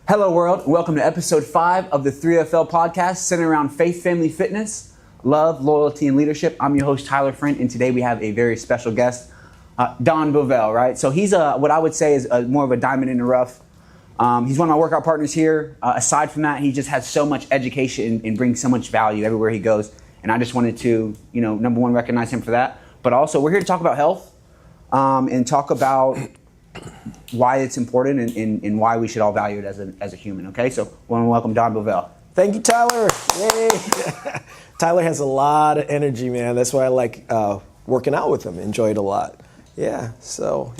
Hello world, welcome to episode 5 of the 3FL podcast centered around faith, family, fitness, love, loyalty, and leadership. I'm your host, Tyler Friend, and today we have a very special guest, Don Bovell, right? So he's what I would say is more of a diamond in the rough. He's one of my workout partners here. Aside from that, he just has so much education and brings so much value everywhere he goes. And I just wanted to, number one, recognize him for that. But also, we're here to talk about health and talk about why it's important and why we should all value it as a human, okay? So I want to welcome Don Bovell. Thank you, Tyler. Yay. Tyler has a lot of energy, man. That's why I like working out with him. Enjoy it a lot. Yeah, so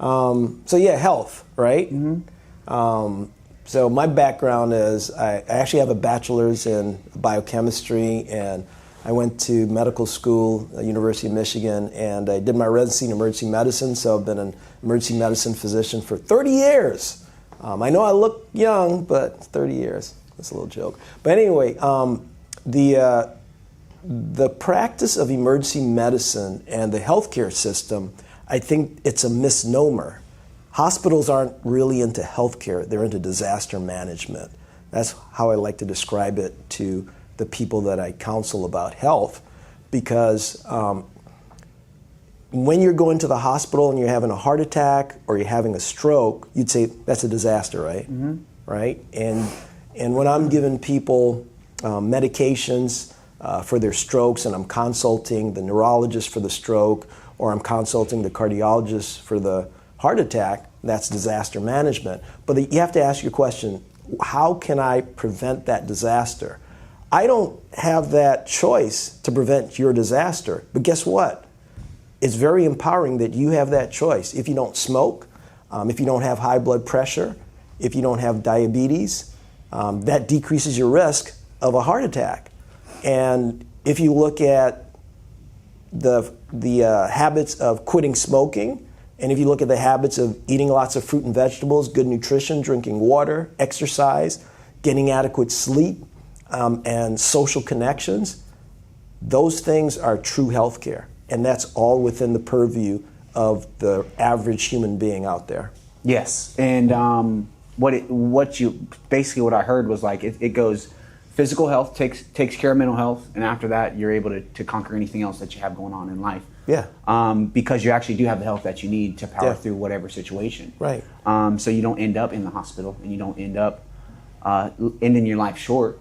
health, right? Mm-hmm. So my background is I actually have a bachelor's in biochemistry, and I went to medical school at University of Michigan, and I did my residency in emergency medicine, so I've been an emergency medicine physician for 30 years. I know I look young, but 30 years. That's a little joke. But anyway, the practice of emergency medicine and the healthcare system, I think it's a misnomer. Hospitals aren't really into healthcare, they're into disaster management. That's how I like to describe it to the people that I counsel about health, because when you're going to the hospital and you're having a heart attack or you're having a stroke, you'd say that's a disaster, right? Mm-hmm. Right? And when I'm giving people medications for their strokes, and I'm consulting the neurologist for the stroke, or I'm consulting the cardiologist for the heart attack, that's disaster management. But you have to ask your question, how can I prevent that disaster? I don't have that choice to prevent your disaster, but guess what? It's very empowering that you have that choice. If you don't smoke, if you don't have high blood pressure, if you don't have diabetes, that decreases your risk of a heart attack. And if you look at the habits of quitting smoking, and if you look at the habits of eating lots of fruit and vegetables, good nutrition, drinking water, exercise, getting adequate sleep, and social connections, those things are true health care. And that's all within the purview of the average human being out there. Yes, and what I heard was like it goes physical health takes care of mental health, and after that you're able to conquer anything else that you have going on in life. Yeah. Because you actually do have the health that you need to power through whatever situation. Right. So you don't end up in the hospital, and you don't end up ending your life short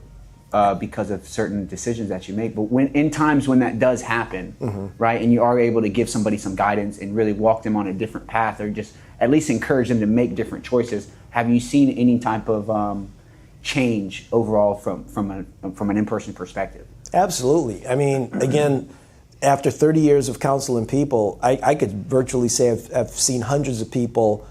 because of certain decisions that you make. But in times when that does happen, mm-hmm. right, and you are able to give somebody some guidance and really walk them on a different path, or just at least encourage them to make different choices, have you seen any type of change overall from an in-person perspective? Absolutely. I mean, again, after 30 years of counseling people, I could virtually say I've seen hundreds of people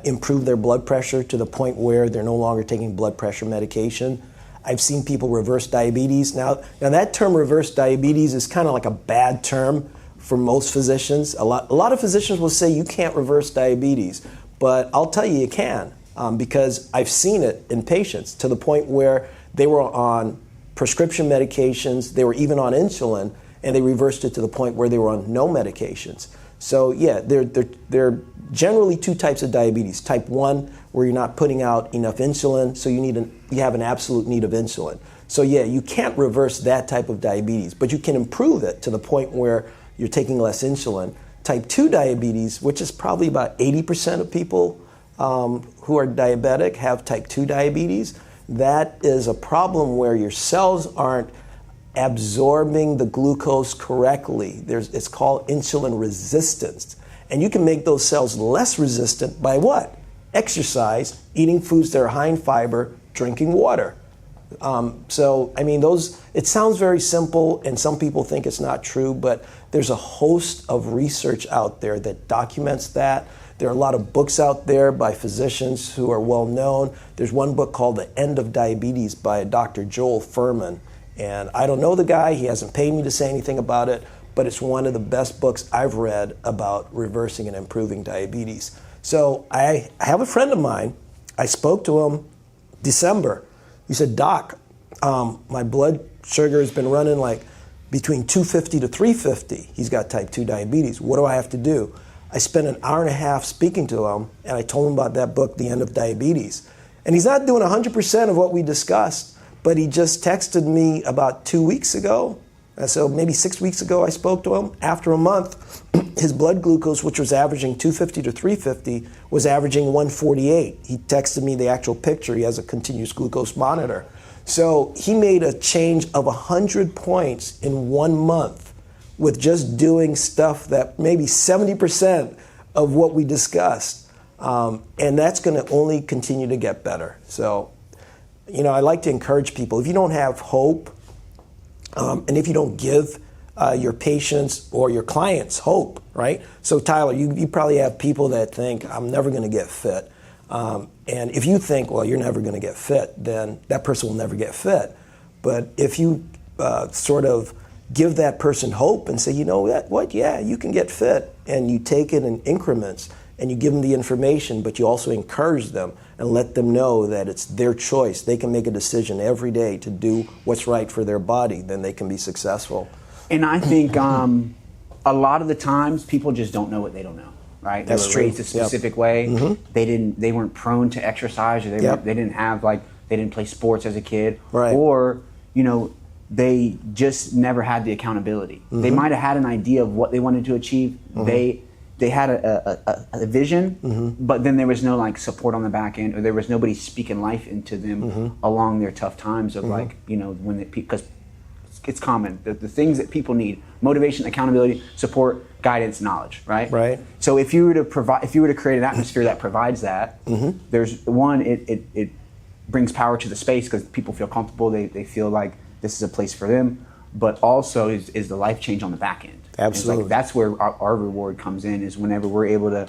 improve their blood pressure to the point where they're no longer taking blood pressure medication. I've seen people reverse diabetes. Now that term reverse diabetes is kind of like a bad term for most physicians. A lot of physicians will say you can't reverse diabetes, but I'll tell you can, because I've seen it in patients to the point where they were on prescription medications, they were even on insulin, and they reversed it to the point where they were on no medications. So yeah, there are generally two types of diabetes. Type 1, where you're not putting out enough insulin, so you have an absolute need of insulin. So yeah, you can't reverse that type of diabetes, but you can improve it to the point where you're taking less insulin. Type 2 diabetes, which is probably about 80% of people who are diabetic have type 2 diabetes. That is a problem where your cells aren't absorbing the glucose correctly. It's called insulin resistance. And you can make those cells less resistant by what? Exercise, eating foods that are high in fiber, drinking water. So, I mean, it sounds very simple, and some people think it's not true, but there's a host of research out there that documents that. There are a lot of books out there by physicians who are well known. There's one book called The End of Diabetes by Dr. Joel Fuhrman. And I don't know the guy, he hasn't paid me to say anything about it, but it's one of the best books I've read about reversing and improving diabetes. So I have a friend of mine, I spoke to him December. He said, Doc, my blood sugar has been running like between 250 to 350. He's got type 2 diabetes. What do I have to do? I spent an hour and a half speaking to him, and I told him about that book, The End of Diabetes. And he's not doing 100% of what we discussed, but he just texted me about 2 weeks ago. So maybe 6 weeks ago I spoke to him. After a month, his blood glucose, which was averaging 250 to 350, was averaging 148. He texted me the actual picture. He has a continuous glucose monitor. So he made a change of 100 points in 1 month with just doing stuff that maybe 70% of what we discussed. And that's going to only continue to get better. So, I like to encourage people, if you don't have hope, and if you don't give your patients or your clients hope, right? So Tyler, you probably have people that think, I'm never going to get fit. And if you think, well, you're never going to get fit, then that person will never get fit. But if you sort of give that person hope and say, you know what, yeah, you can get fit, and you take it in increments, and you give them the information, but you also encourage them and let them know that it's their choice. They can make a decision every day to do what's right for their body, then they can be successful. And I think a lot of the times people just don't know what they don't know, right? They were raised a specific way. Mm-hmm. They weren't prone to exercise, or they didn't play sports as a kid, right. Or they just never had the accountability. Mm-hmm. They might have had an idea of what they wanted to achieve. Mm-hmm. They had a vision, mm-hmm. but then there was no support on the back end, or there was nobody speaking life into them mm-hmm. along their tough times of mm-hmm. Because it's common, the things that people need: motivation, accountability, support, guidance, knowledge, right? Right. So if you were to create an atmosphere that provides that, mm-hmm. there's one, it brings power to the space because people feel comfortable, they feel like this is a place for them, but also is the life change on the back end. Absolutely. That's where our reward comes in, is whenever we're able to,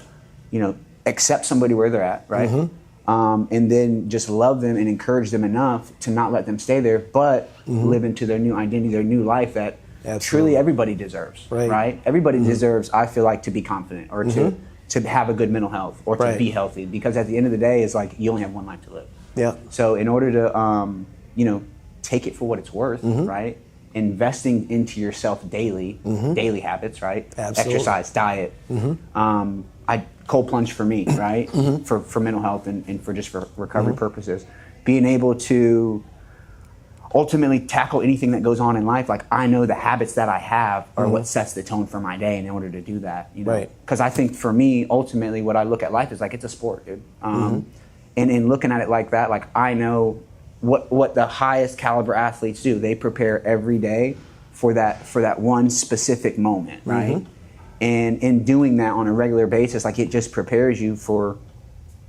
accept somebody where they're at, right? Mm-hmm. And then just love them and encourage them enough to not let them stay there, but mm-hmm. live into their new identity, their new life that Absolutely. Truly everybody deserves, right? Everybody mm-hmm. deserves, I feel like, to be confident, or mm-hmm. to have a good mental health, or to be healthy, because at the end of the day, it's like you only have one life to live. Yeah. So in order to, take it for what it's worth, mm-hmm. right? Investing into yourself daily, mm-hmm. daily habits, right? Absolutely. Exercise, diet. Mm-hmm. I cold plunge for me, right? Mm-hmm. For mental health and for recovery mm-hmm. purposes. Being able to ultimately tackle anything that goes on in life, I know the habits that I have are mm-hmm. what sets the tone for my day, and in order to do that, Right. Because I think for me, ultimately, what I look at life is it's a sport, dude. Mm-hmm. And in looking at it like that, I know what the highest caliber athletes do. They prepare every day for that one specific moment, right? Mm-hmm. And in doing that on a regular basis, it just prepares you for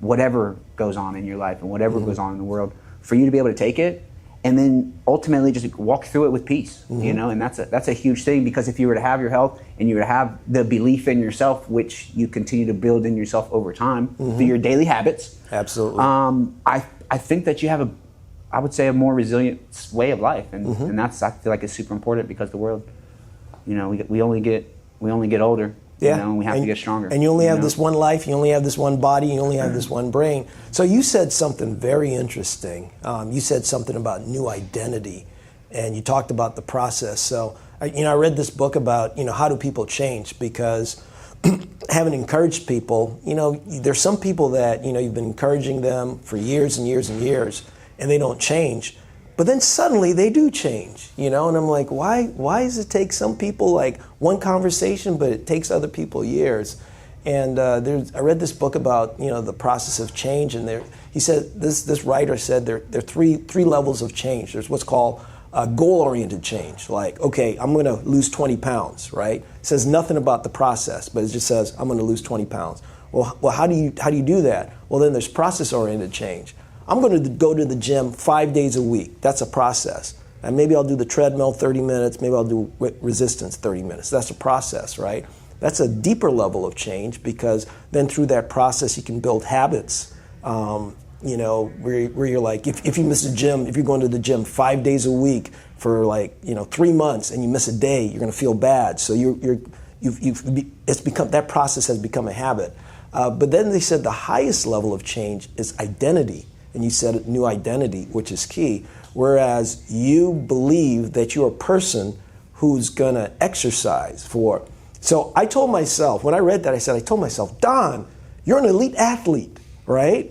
whatever goes on in your life and whatever mm-hmm. goes on in the world, for you to be able to take it and then ultimately just walk through it with peace, mm-hmm. And that's a huge thing, because if you were to have your health and you were to have the belief in yourself, which you continue to build in yourself over time mm-hmm. through your daily habits. Absolutely. I think that you have I would say a more resilient way of life, and mm-hmm. and that's, I feel like, it's super important, because the world, we only get older, and we have to get stronger. And you only have this one life, you only have this one body, you only have this one brain. So you said something very interesting. You said something about new identity, and you talked about the process. So I read this book about how do people change, because having encouraged people, there's some people that you've been encouraging them for years and years and years, and they don't change. But then suddenly they do change, and I'm like, why does it take some people one conversation, but it takes other people years? And I read this book about the process of change, and he said this writer said there are three levels of change. There's what's called goal-oriented change, okay, I'm going to lose 20 pounds, right? It says nothing about the process, but it just says I'm going to lose 20 pounds. Well, how do you do that? Well, then there's process-oriented change. I'm going to go to the gym 5 days a week. That's a process. And maybe I'll do the treadmill 30 minutes. Maybe I'll do resistance 30 minutes. That's a process, right? That's a deeper level of change, because then through that process you can build habits. Where you're like, if you miss a gym, if you're going to the gym 5 days a week for 3 months and you miss a day, you're going to feel bad. So that process has become a habit. But then they said the highest level of change is identity. And you said new identity, which is key, whereas you believe that you're a person who's going to exercise for. So I told myself, when I read that, I told myself, Don, you're an elite athlete, right?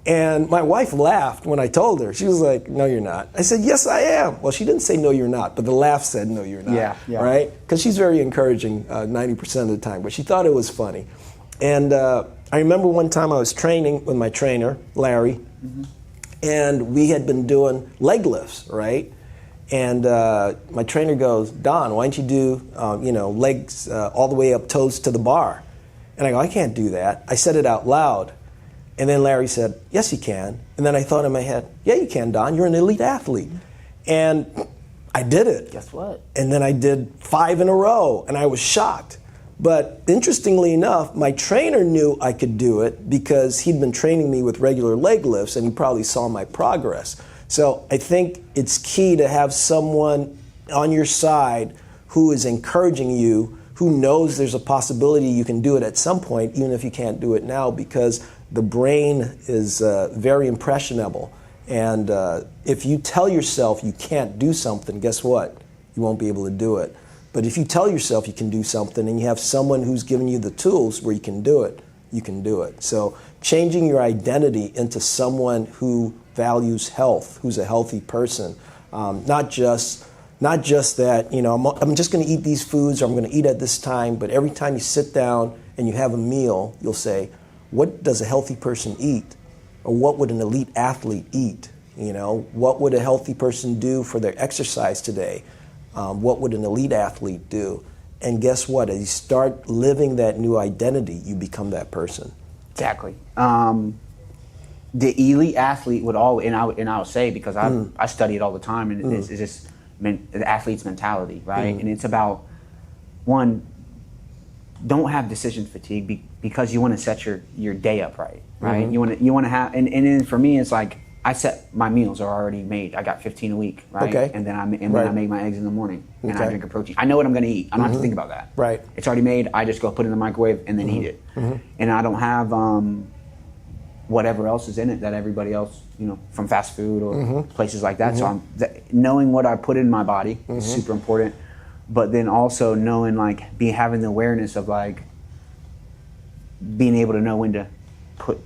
And my wife laughed when I told her. She was like, "No, you're not." I said, "Yes, I am." Well, she didn't say, "No, you're not," but the laugh said, "No, you're not." Yeah. Right? Because she's very encouraging 90% of the time, but she thought it was funny. And I remember one time I was training with my trainer, Larry, and we had been doing leg lifts, right? And my trainer goes, "Don, why don't you do legs all the way up, toes to the bar?" And I go, "I can't do that." I said it out loud. And then Larry said, "Yes, you can." And then I thought in my head, "Yeah, you can, Don. You're an elite athlete." And I did it. Guess what? And then I did 5 in a row, and I was shocked. But interestingly enough, my trainer knew I could do it because he'd been training me with regular leg lifts, and he probably saw my progress. So I think it's key to have someone on your side who is encouraging you, who knows there's a possibility you can do it at some point, even if you can't do it now, because the brain is very impressionable. And if you tell yourself you can't do something, guess what? You won't be able to do it. But if you tell yourself you can do something and you have someone who's giving you the tools where you can do it, you can do it. So changing your identity into someone who values health, who's a healthy person, not just that, I'm just going to eat these foods or I'm going to eat at this time, but every time you sit down and you have a meal, you'll say, what does a healthy person eat? Or what would an elite athlete eat? What would a healthy person do for their exercise today? What would an elite athlete do? And guess what? As you start living that new identity, you become that person. Exactly. The elite athlete would always, and I would say, because I study it all the time, and it's just the athlete's mentality, right? And it's about, one, don't have decision fatigue because you want to set your day up right? You want to have, and then for me, it's like, I set my meals are already made. I got 15 a week, right? Okay. And then I make my eggs in the morning, and I drink a protein. I know what I'm going to eat. I don't have to think about that. Right. It's already made. I just go put it in the microwave and then eat it. And I don't have whatever else is in it that everybody else, from fast food or places like that. So knowing what I put in my body is super important. But then also knowing, having the awareness of being able to know when to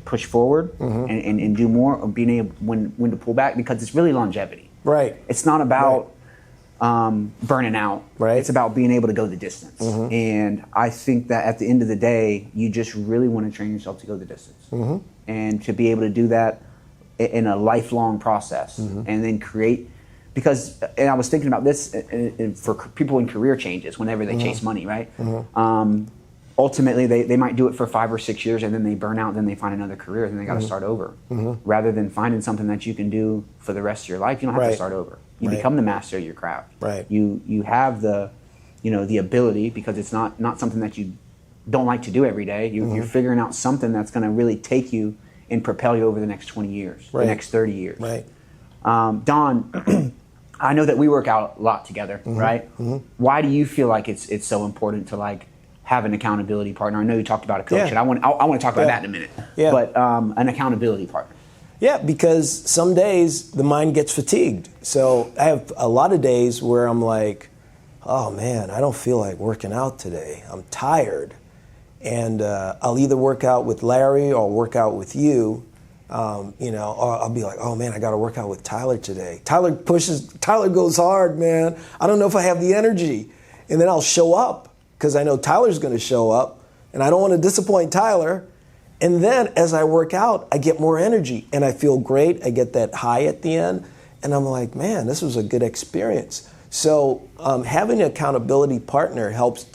push forward and do more, or being able when to pull back, because it's really longevity. Right. It's not about burning out. Right. It's about being able to go the distance. And I think that at the end of the day, you just really want to train yourself to go the distance, and to be able to do that in a lifelong process, and then create. Because, and I was thinking about this for people in career changes, whenever they chase money, right? Ultimately, they might do it for 5 or 6 years, and then they burn out, then they find another career, and they got to start over. Rather than finding something that you can do for the rest of your life, you don't have to start over. You become the master of your craft. Right. You have the ability, because it's not something that you don't like to do every day. You're figuring out something that's going to really take you and propel you over the next 20 years, the next 30 years. Right. Don, I know that we work out a lot together, right? Why do you feel like it's so important to have an accountability partner? I know you talked about a coach, and I want to talk about that in a minute. Yeah. But an accountability partner. Yeah, because some days the mind gets fatigued. So I have a lot of days where I'm like, oh man, I don't feel like working out today. I'm tired. And I'll either work out with Larry or work out with you. Or I'll be like, oh man, I got to work out with Tyler today. Tyler goes hard, man. I don't know if I have the energy. And then I'll show up because I know Tyler's going to show up, and I don't want to disappoint Tyler. And then as I work out, I get more energy and I feel great. I get that high at the end, and I'm like, man, this was a good experience. So having an accountability partner helps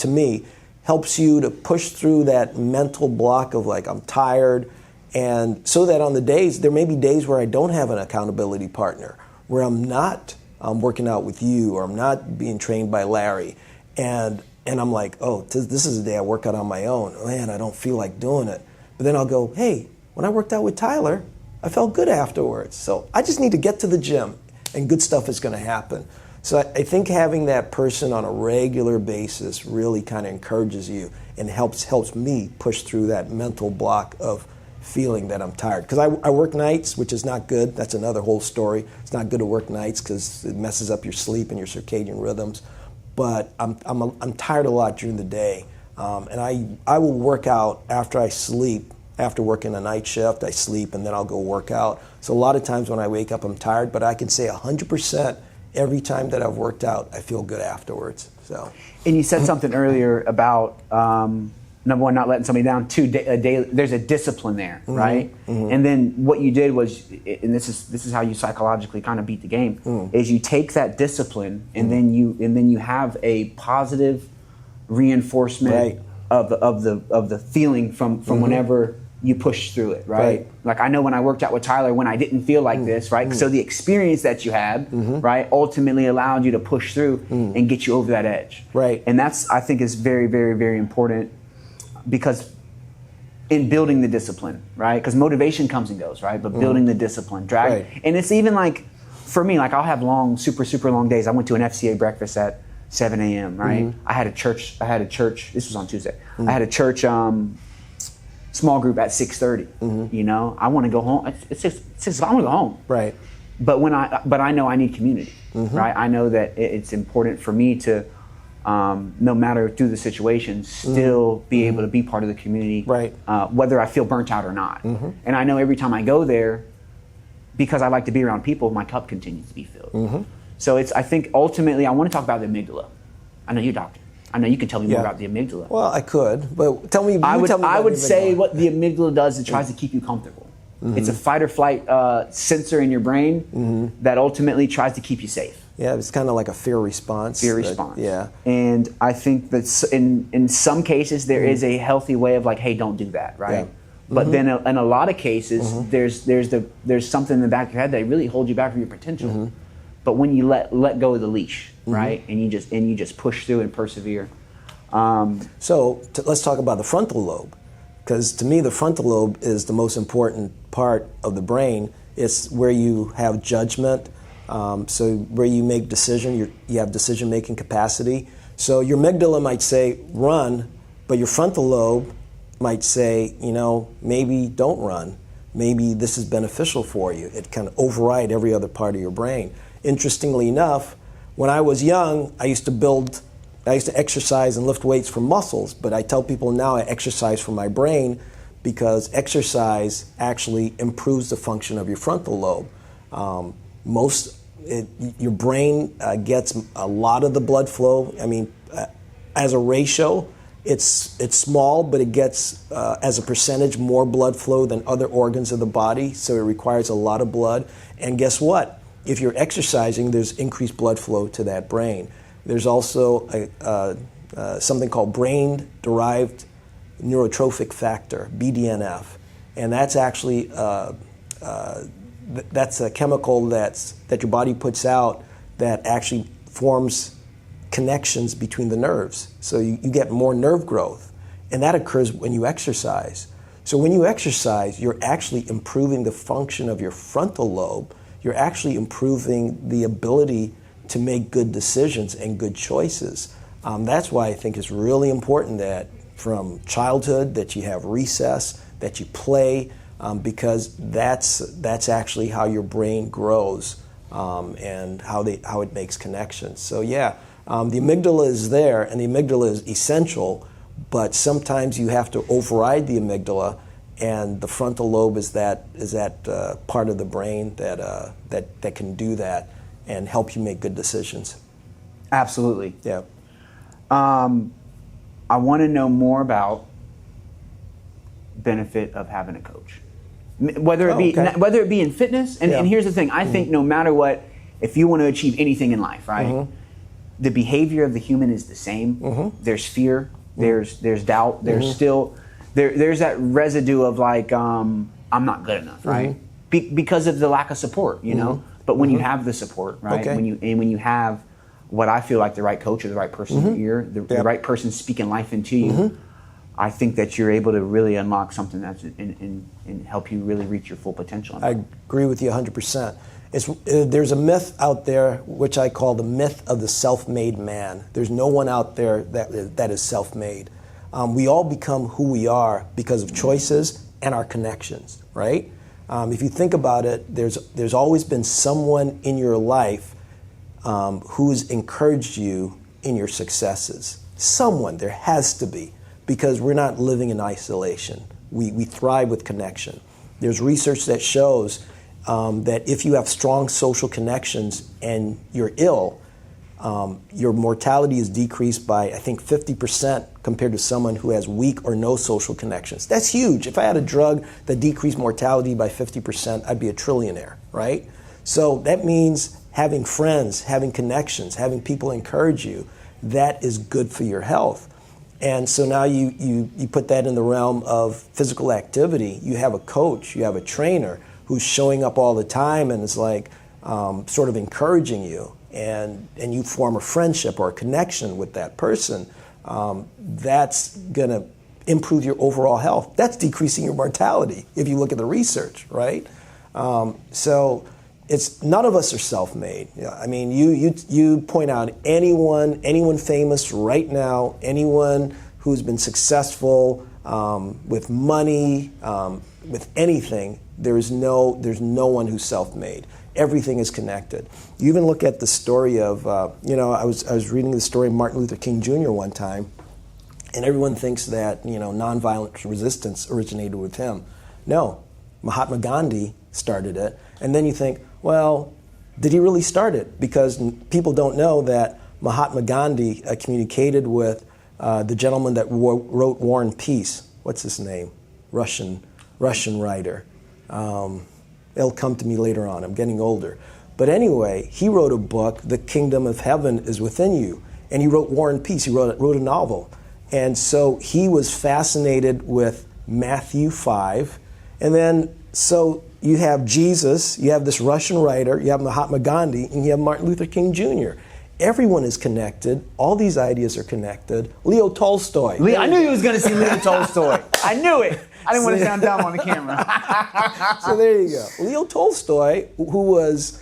you to push through that mental block of I'm tired. And so that on the days, there may be days where I don't have an accountability partner, where I'm not working out with you, or I'm not being trained by Larry. And I'm like, oh, this is the day I work out on my own. Man, I don't feel like doing it. But then I'll go, hey, when I worked out with Tyler, I felt good afterwards. So I just need to get to the gym, and good stuff is going to happen. So I think having that person on a regular basis really kind of encourages you and helps me push through that mental block of feeling that I'm tired. Because I work nights, which is not good. That's another whole story. It's not good to work nights because it messes up your sleep and your circadian rhythms. But I'm tired a lot during the day, and I will work out after I sleep After working a night shift, I sleep and then I'll go work out. So a lot of times when I wake up, I'm tired, but I can say 100% every time that I've worked out, I feel good afterwards. So. And you said something earlier about number one, not letting somebody down. Two, there's a discipline there, right? And then what you did was, and this is how you psychologically kind of beat the game, is you take that discipline and then you have a positive reinforcement of the feeling from whenever you push through it, right? Like I know when I worked out with Tyler when I didn't feel like this, right? So the experience that you had, right, ultimately allowed you to push through and get you over that edge. Right. And that's, I think, is very, very, very important, because in building the discipline, right? Because motivation comes and goes, right? But building the discipline, and it's even like, for me, like I'll have long, super, super long days. I went to an FCA breakfast at 7 a.m., right? I had a church, this was on Tuesday. I had a church small group at 6:30. You know, I want to go home. It's just I want to go home. Right. But I know I need community, right? I know that it's important for me to, no matter through the situation, still be able to be part of the community, right? Whether I feel burnt out or not. And I know every time I go there, because I like to be around people, my cup continues to be filled. So I think ultimately I want to talk about the amygdala. I know you're a doctor. I know you can tell me more about the amygdala. Well, I could, but tell me. I would say what the amygdala does, it tries to keep you comfortable. It's a fight or flight sensor in your brain that ultimately tries to keep you safe. Yeah, it's kind of like a fear response. Yeah. And I think that in some cases there is a healthy way of like, hey, don't do that, right? Yeah. But then in a lot of cases, there's something in the back of your head that really holds you back from your potential. But when you let go of the leash, right, and you just push through and persevere. So let's talk about the frontal lobe, because to me the frontal lobe is the most important part of the brain. It's where you have judgment. So where you make decision, you have decision-making capacity. So your amygdala might say, run, but your frontal lobe might say, maybe don't run. Maybe this is beneficial for you. It can override every other part of your brain. Interestingly enough, when I was young, I used to exercise and lift weights for muscles, but I tell people now I exercise for my brain, because exercise actually improves the function of your frontal lobe. Your brain gets a lot of the blood flow. I mean, as a ratio, it's small, but it gets, as a percentage, more blood flow than other organs of the body, so it requires a lot of blood. And guess what? If you're exercising, there's increased blood flow to that brain. There's also something called brain-derived neurotrophic factor, BDNF, and that's actually that's a chemical that your body puts out that actually forms connections between the nerves. So you get more nerve growth, and that occurs when you exercise. So when you exercise, you're actually improving the function of your frontal lobe. You're actually improving the ability to make good decisions and good choices. That's why I think it's really important that from childhood that you have recess, that you play, because that's actually how your brain grows and how it makes connections. So the amygdala is there, and the amygdala is essential, but sometimes you have to override the amygdala, and the frontal lobe is that part of the brain that can do that and help you make good decisions. Absolutely. Yeah. I want to know more about benefit of having a coach, whether it be in fitness. And here's the thing: I think no matter what, if you want to achieve anything in life, right, the behavior of the human is the same. There's fear. There's doubt. There's still there's that residue of like I'm not good enough, right? Because of the lack of support, you know. But when you have the support, right? When you have what I feel like the right coach or the right person in your ear, the right person speaking life into you, I think that you're able to really unlock something that's and help you really reach your full potential. I agree with you 100%. There's a myth out there which I call the myth of the self-made man. There's no one out there that is self-made. We all become who we are because of choices and our connections, right? If you think about it, there's always been someone in your life who's encouraged you in your successes. Someone, there has to be, because we're not living in isolation. We thrive with connection. There's research that shows that if you have strong social connections and you're ill, your mortality is decreased by, I think, 50% compared to someone who has weak or no social connections. That's huge. If I had a drug that decreased mortality by 50%, I'd be a trillionaire, right? So that means having friends, having connections, having people encourage you, that is good for your health. And so now you put that in the realm of physical activity. You have a coach, you have a trainer who's showing up all the time and is like sort of encouraging you, and you form a friendship or a connection with that person. That's going to improve your overall health. That's decreasing your mortality if you look at the research, right? So it's none of us are self-made. I mean, you point out anyone famous right now, anyone who's been successful with money, with anything. There's no one who's self-made. Everything is connected. You even look at the story of I was reading the story of Martin Luther King Jr. one time, and everyone thinks that nonviolent resistance originated with him. No, Mahatma Gandhi started it, and then you think, well, did he really start it? Because people don't know that Mahatma Gandhi communicated with the gentleman that wrote War and Peace. What's his name? Russian writer. It'll come to me later on. I'm getting older. But anyway, he wrote a book, The Kingdom of Heaven is Within You. And he wrote War and Peace. He wrote a novel. And so he was fascinated with Matthew 5. And then, so you have Jesus, you have this Russian writer, you have Mahatma Gandhi, and you have Martin Luther King Jr. Everyone is connected. All these ideas are connected. Leo Tolstoy. I knew he was going to see Leo Tolstoy. I knew it. I didn't want to sound dumb on the camera. So there you go. Leo Tolstoy, who was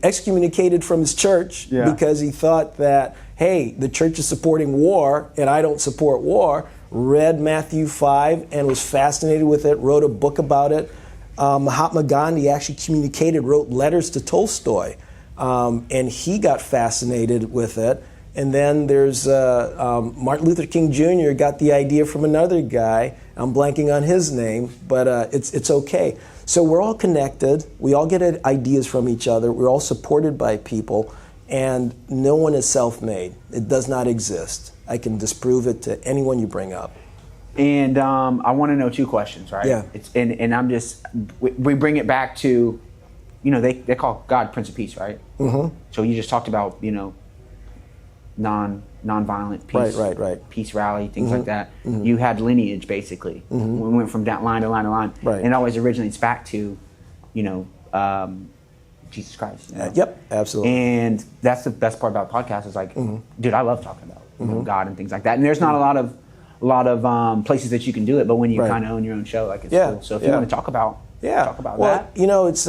excommunicated from his church because he thought that, hey, the church is supporting war and I don't support war, read Matthew 5 and was fascinated with it, wrote a book about it. Mahatma Gandhi actually wrote letters to Tolstoy, and he got fascinated with it. And then there's Martin Luther King Jr. got the idea from another guy. I'm blanking on his name, but it's okay. So we're all connected. We all get ideas from each other. We're all supported by people, and no one is self-made. It does not exist. I can disprove it to anyone you bring up. And I want to know two questions, right? Yeah. And I'm just, we bring it back to, they call God Prince of Peace, right? Mm-hmm. So you just talked about, non-violent peace, right. peace rally, things like that. Mm-hmm. You had lineage, basically. Mm-hmm. We went from line to line to line. Right. And it always originates back to, Jesus Christ. Yep, absolutely. And that's the best part about podcasts is like, dude, I love talking about God and things like that. And there's not a lot of places that you can do it, but when you kind of own your own show, like it's cool. So if you want to talk about that. It's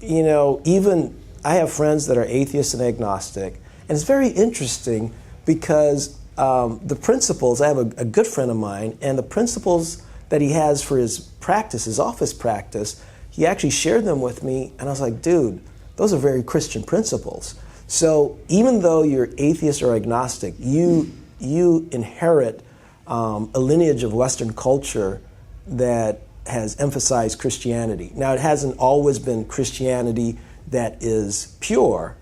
even I have friends that are atheists and agnostic, and it's very interesting because the principles, I have a good friend of mine, and the principles that he has for his practice, his office practice, he actually shared them with me, and I was like, dude, those are very Christian principles. So even though you're atheist or agnostic, you inherit a lineage of Western culture that has emphasized Christianity. Now, it hasn't always been Christianity that is pure,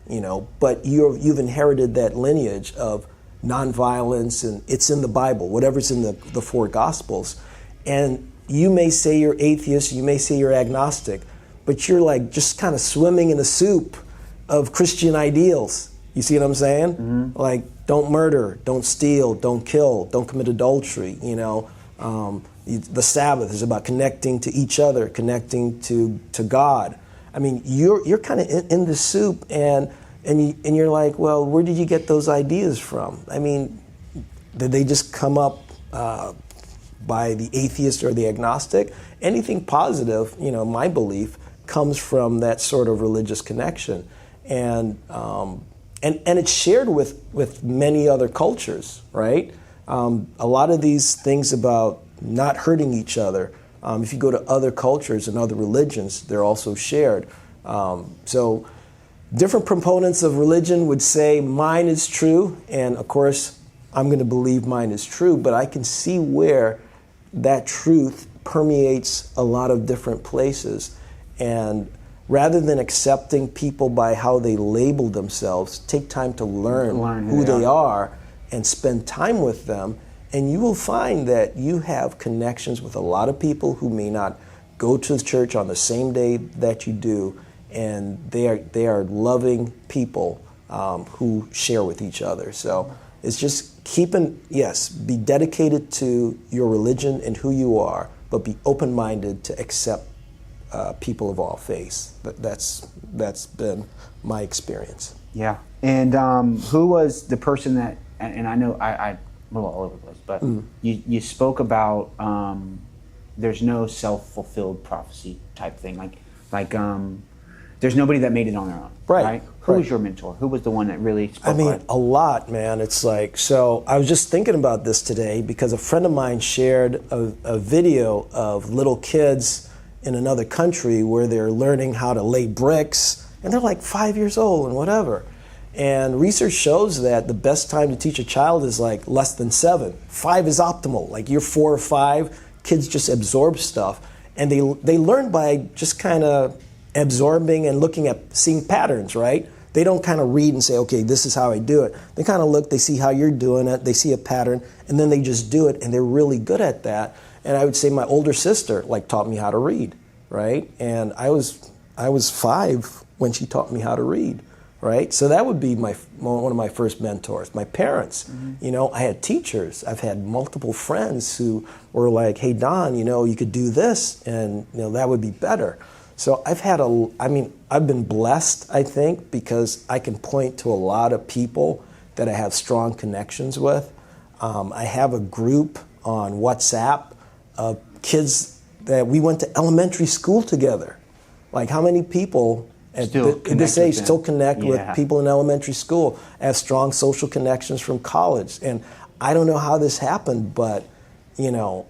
but you've inherited that lineage of nonviolence, and it's in the Bible, whatever's in the four Gospels. And you may say you're atheist, you may say you're agnostic, but you're like just kind of swimming in a soup of Christian ideals. You see what I'm saying? Mm-hmm. Like, don't murder, don't steal, don't kill, don't commit adultery. The Sabbath is about connecting to each other, connecting to God. I mean, you're kind of in the soup, and you're like, well, where did you get those ideas from? I mean, did they just come up by the atheist or the agnostic? Anything positive, my belief, comes from that sort of religious connection, and it's shared with many other cultures, right? A lot of these things about not hurting each other, if you go to other cultures and other religions, they're also shared. So different proponents of religion would say mine is true, and of course I'm going to believe mine is true, but I can see where that truth permeates a lot of different places. And rather than accepting people by how they label themselves, take time to learn who they are and spend time with them. And you will find that you have connections with a lot of people who may not go to the church on the same day that you do, and they are loving people who share with each other. So it's just be dedicated to your religion and who you are, but be open-minded to accept people of all faiths. That's been my experience. Yeah. And who was the person that, and I know I'm a little all over the place, but you spoke about there's no self-fulfilled prophecy type thing. Like there's nobody that made it on their own. Right? Who was your mentor? Who was the one that really spoke? A lot, man. It's like, so I was just thinking about this today because a friend of mine shared a video of little kids in another country where they're learning how to lay bricks, and they're like 5 years old and whatever. And research shows that the best time to teach a child is like less than 7. 5 is optimal. Like you're 4 or 5, kids just absorb stuff. And they learn by just kind of absorbing and looking at seeing patterns, right? They don't kind of read and say, okay, this is how I do it. They kind of look, they see how you're doing it, they see a pattern, and then they just do it, and they're really good at that. And I would say my older sister taught me how to read, right? And I was 5 when she taught me how to read. Right, so that would be one of my first mentors. My parents, I had teachers. I've had multiple friends who were like, "Hey, Don, you could do this, and that would be better." So I've been blessed, I think, because I can point to a lot of people that I have strong connections with. I have a group on WhatsApp of kids that we went to elementary school together. Like, how many people at this age still connect with people in elementary school? I have strong social connections from college. And I don't know how this happened, but, to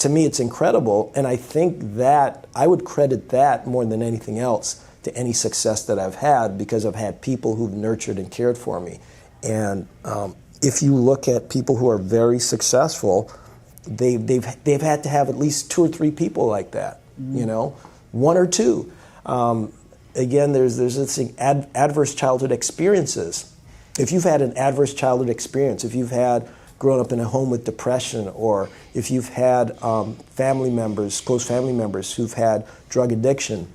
me, it's incredible. And I think that I would credit that more than anything else to any success that I've had, because I've had people who've nurtured and cared for me. And if you look at people who are very successful, they've had to have at least 2 or 3 people like that, 1 or 2. Again, there's this thing, adverse childhood experiences. If you've had an adverse childhood experience, if you've grown up in a home with depression, or if you've had close family members who've had drug addiction,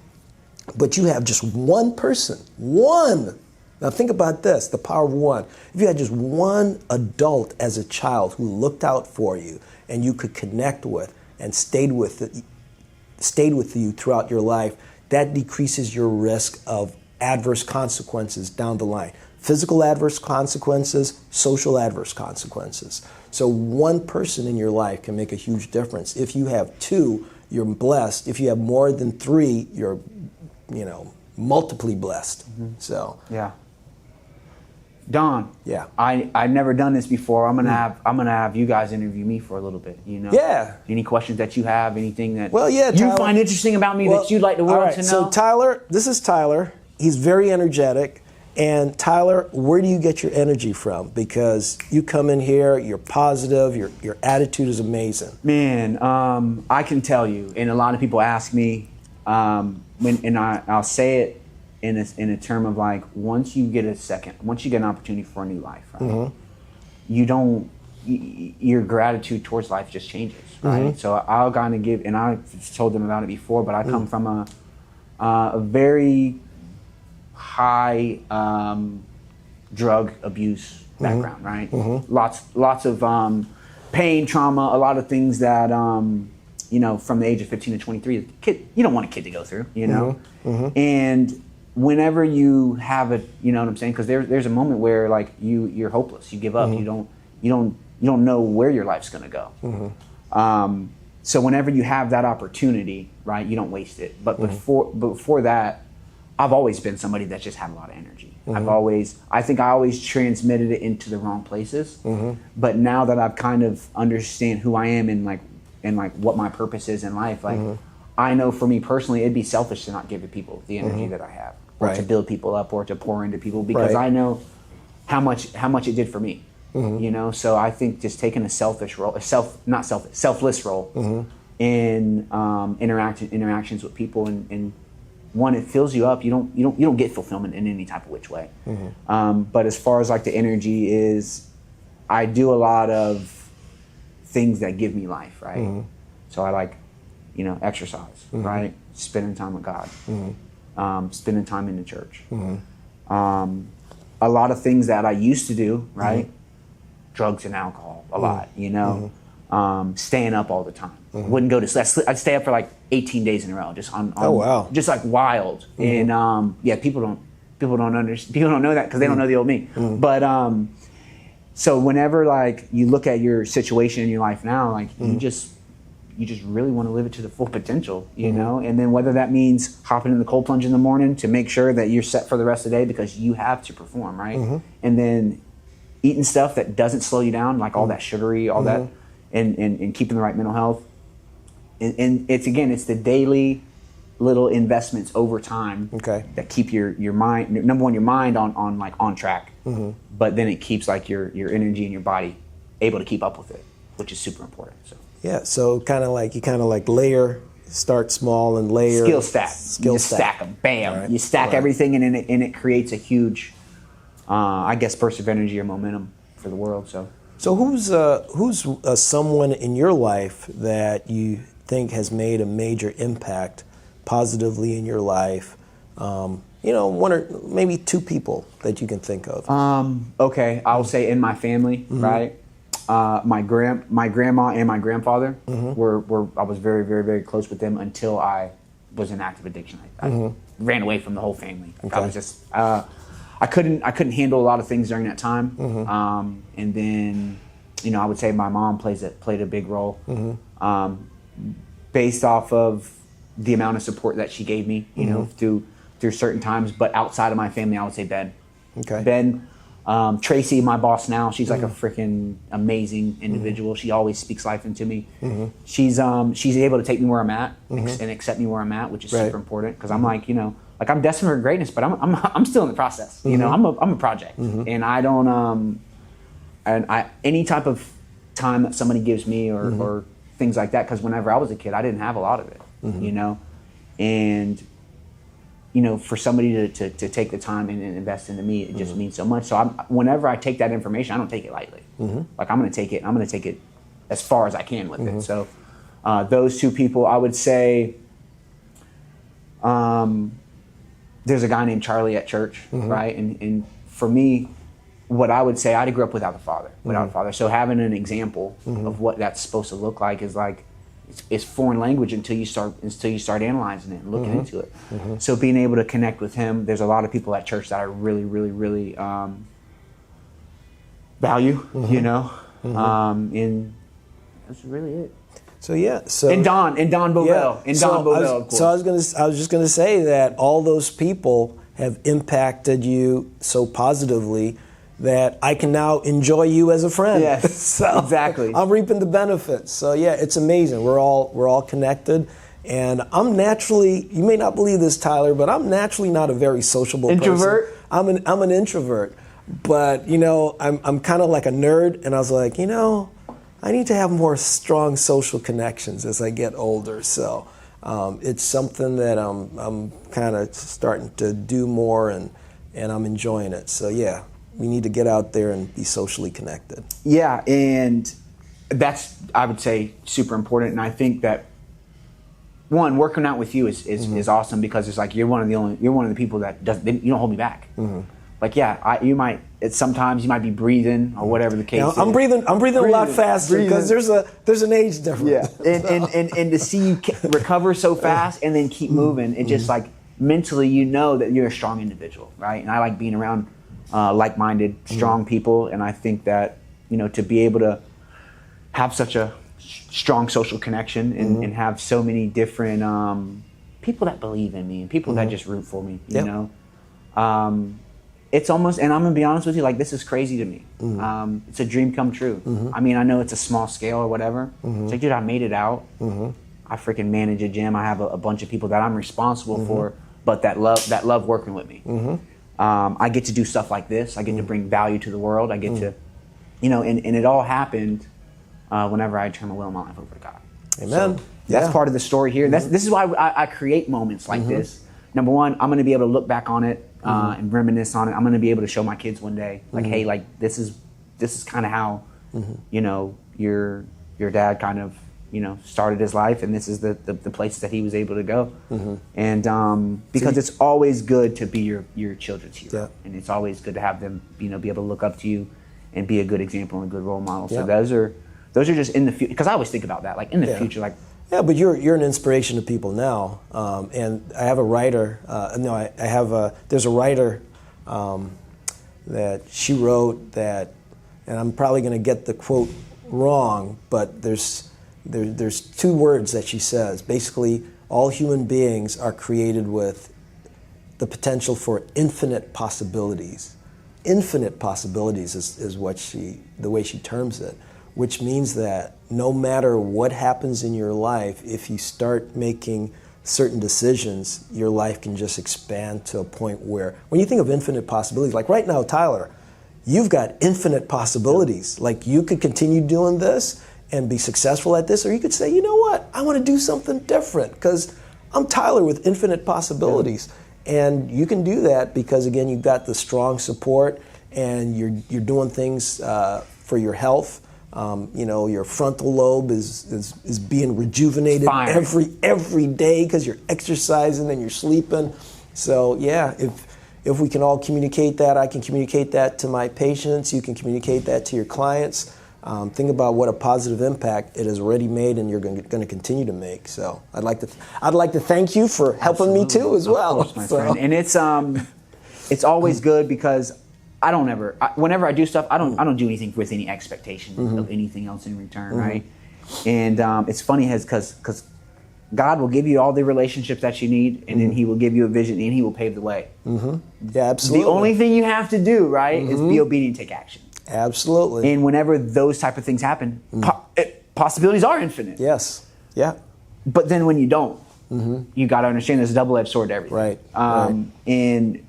but you have just one person, now think about this, the power of one. If you had just one adult as a child who looked out for you and you could connect with and stayed with you throughout your life, that decreases your risk of adverse consequences down the line. Physical adverse consequences, social adverse consequences. So one person in your life can make a huge difference. If you have 2, you're blessed. If you have more than 3, you're, multiply blessed. So yeah. Don, yeah, I've never done this before. I'm gonna have you guys interview me for a little bit. Yeah. Any questions that you have? Anything that you find interesting about me that you'd like the world to know? So Tyler, this is Tyler. He's very energetic. And Tyler, where do you get your energy from? Because you come in here, you're positive, your attitude is amazing. Man, I can tell you, and a lot of people ask me, I'll say it in a term of like, once you get an opportunity for a new life, right? Your gratitude towards life just changes, right? So I'll kind of give, and I've told them about it before, but I come from a very high drug abuse background, right? Lots of pain, trauma, a lot of things that from the age of 15 to 23, you don't want a kid to go through, And whenever you have it, you know what I'm saying? Because there's a moment where like you're hopeless, you give up, you don't know where your life's gonna go. So whenever you have that opportunity, right, you don't waste it. But before that, I've always been somebody that's just had a lot of energy. I think I always transmitted it into the wrong places. But now that I've kind of understand who I am and what my purpose is in life, I know for me personally, it'd be selfish to not give the people the energy that I have, or to build people up, or to pour into people, because I know how much it did for me. You know, so I think just taking a selfless role in interactions with people, and one, it fills you up. You don't get fulfillment in any type of which way. But as far as like the energy is, I do a lot of things that give me life, right? So I like, you know, exercise, right? Spending time with God, spending time in the church. A lot of things that I used to do, right? Drugs and alcohol, a lot, you know, staying up all the time. Wouldn't go to sleep. I'd stay up for like 18 days in a row, just on oh wow, just like wild. And yeah, people don't understand. People don't know that because they don't know the old me. But so whenever like you look at your situation in your life now, like you just really want to live it to the full potential, you know? And then whether that means hopping in the cold plunge in the morning to make sure that you're set for the rest of the day because you have to perform, right? And then eating stuff that doesn't slow you down, like all that sugary, all that, and keeping the right mental health. And it's the daily little investments over time that keep your mind, number one, your mind on track. But then it keeps like your energy and your body able to keep up with it, which is super important. So. Yeah, so kind of like layer, start small and layer. Skill stack them, bam. Right. You stack everything, and it creates a huge, I guess, burst of energy or momentum for the world. So who's someone in your life that you think has made a major impact positively in your life? You know, one or maybe two people that you can think of. Okay, I'll say in my family, right? My grandma and my grandfather were I was very, very, very close with them until I was in active addiction. I ran away from the whole family. I was just I couldn't handle a lot of things during that time. And then, you know, I would say my mom played a big role, based off of the amount of support that she gave me, you know, through certain times. But outside of my family, I would say Ben. Ben. Tracy, my boss now, she's like a freaking amazing individual. She always speaks life into me. She's able to take me where I'm at and accept me where I'm at, which is super important because I'm like, you know, like I'm destined for greatness, but I'm still in the process. You know, I'm a project, and I don't any type of time that somebody gives me or things like that, because whenever I was a kid, I didn't have a lot of it. You know, and you know, for somebody to take the time and invest into me, it just means so much. So whenever I take that information, I don't take it lightly. Like I'm going to take it as far as I can with it. So those two people, I would say, there's a guy named Charlie at church, right? And for me, what I would say, I grew up without a father. So having an example of what that's supposed to look like is like, it's foreign language until you start analyzing it and looking into it. So being able to connect with him, there's a lot of people at church that I really, really, really value, you know, and that's really it. So yeah, and Don Bovell, of course. So I was just gonna say that all those people have impacted you so positively that I can now enjoy you as a friend. Yes, so exactly. I'm reaping the benefits. So yeah, it's amazing. We're all connected, and I'm naturally, you may not believe this, Tyler, but I'm naturally not a very sociable introvert. person. I'm an introvert, but you know, I'm kind of like a nerd, and I was like, you know, I need to have more strong social connections as I get older. So it's something that I'm kind of starting to do more, and I'm enjoying it. So yeah. We need to get out there and be socially connected. Yeah, and that's, I would say, super important. And I think that one, working out with you is awesome because it's like you're one of the people that you don't hold me back. Like sometimes you might be breathing or whatever the case is. I'm breathing a lot faster because there's an age difference. Yeah, and to see you recover so fast and then keep moving, it just like mentally you know that you're a strong individual, right? And I like being around like-minded, strong people, and I think that, you know, to be able to have such a strong social connection and have so many different people that believe in me and people that just root for me, you know, it's almost, and I'm gonna be honest with you, like this is crazy to me. It's a dream come true. I mean, I know it's a small scale or whatever. It's like, dude, I made it out. I freaking manage a gym. I have a bunch of people that I'm responsible for, but that love working with me. I get to do stuff like this. I get to bring value to the world. I get to and it all happened whenever I turned my will and my life over to God. Amen. So that's part of the story here. This is why I create moments like this. Number one, I'm going to be able to look back on it and reminisce on it. I'm going to be able to show my kids one day, like, hey, like this is kind of how your dad kind of started his life, and this is the place that he was able to go. And because it's always good to be your children's hero, and it's always good to have them be able to look up to you and be a good example and a good role model. So those are just in the future, because I always think about that, like in the future, like. Yeah, but you're an inspiration to people now, and I have a writer. There's a writer that she wrote that, and I'm probably going to get the quote wrong, but there's 2 words that she says. Basically, all human beings are created with the potential for infinite possibilities. Infinite possibilities is the way she terms it, which means that no matter what happens in your life, if you start making certain decisions, your life can just expand to a point where, when you think of infinite possibilities, like right now, Tyler, you've got infinite possibilities. Like, you could continue doing this and be successful at this, or you could say, you know what, I want to do something different because I'm Tyler with infinite possibilities. And you can do that because, again, you've got the strong support, and you're doing things for your health. Your frontal lobe is being rejuvenated every day because you're exercising and you're sleeping. So yeah, if we can all communicate that, I can communicate that to my patients. You can communicate that to your clients. Think about what a positive impact it has already made, and you're going to continue to make. So I'd like to thank you for helping me too as well. Of course, my friend. And it's always good because whenever I do stuff, I don't do anything with any expectation of anything else in return, right? And it's funny because God will give you all the relationships that you need, and then He will give you a vision, and He will pave the way. Yeah, absolutely. The only thing you have to do, right, is be obedient, take action. Absolutely. And whenever those type of things happen, possibilities are infinite. Yes. Yeah. But then when you don't, you got to understand there's a double-edged sword to everything. Right. And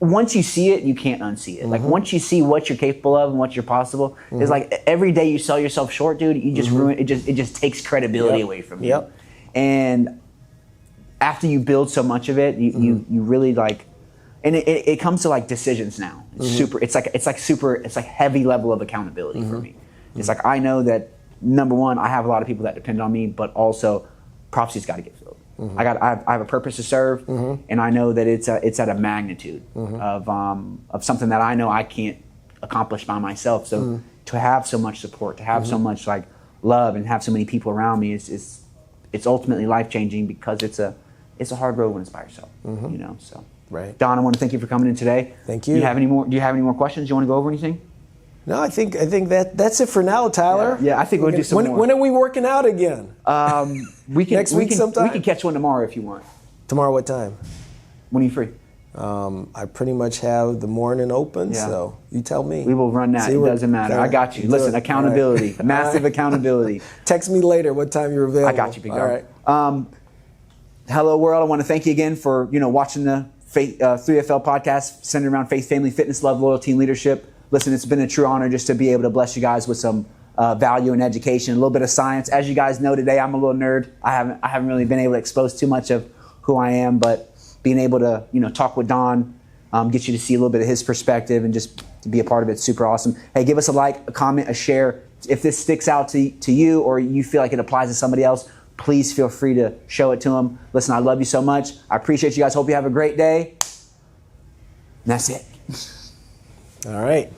once you see it, you can't unsee it. Like, once you see what you're capable of and what you're possible, it's like every day you sell yourself short, dude, you just ruin it. It just takes credibility away from you. And after you build so much of it, you really like, and it comes to like decisions now. It's like heavy level of accountability for me. It's like, I know that, number one, I have a lot of people that depend on me, but also prophecy's got to get filled. I have a purpose to serve, and I know that it's at a magnitude of something that I know I can't accomplish by myself. So to have so much support, to have so much like love, and have so many people around me is ultimately life changing, because it's a hard road when it's by yourself. So. Right. Don, I want to thank you for coming in today. Thank you. Do you have any more questions? Do you want to go over anything? No, I think that's it for now, Tyler. Yeah, I think we'll do some more. When are we working out again? Next week sometime? We can catch one tomorrow if you want. Tomorrow what time? When are you free? I pretty much have the morning open, so you tell me. We will run that. It doesn't matter. I got you. Listen, accountability. Right. Massive accountability. Text me later what time you're available. I got you, big guy. All right. Hello, world. I want to thank you again for watching the 3FL podcast centered around faith, family, fitness, love, loyalty, and leadership. Listen, it's been a true honor just to be able to bless you guys with some value and education, a little bit of science. As you guys know today, I'm a little nerd. I haven't really been able to expose too much of who I am, but being able to talk with Don, get you to see a little bit of his perspective, and just to be a part of it, super awesome. Hey, give us a like, a comment, a share. If this sticks out to you, or you feel like it applies to somebody else, please feel free to show it to them. Listen, I love you so much. I appreciate you guys. Hope you have a great day. And that's it. All right.